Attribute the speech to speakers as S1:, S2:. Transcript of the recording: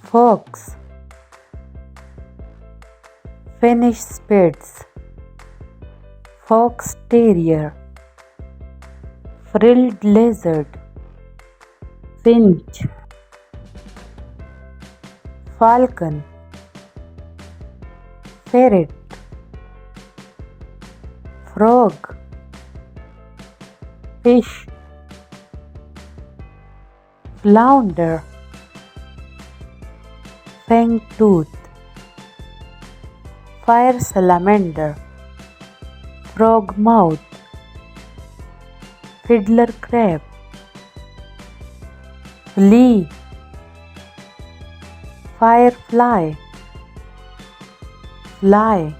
S1: fox, Finnish Spitz, fox terrier, frilled lizard, finch, falcon, ferret, frog, fish, flounder, fangtooth, fire salamander, frog mouth, fiddler crab, flea, firefly, fly,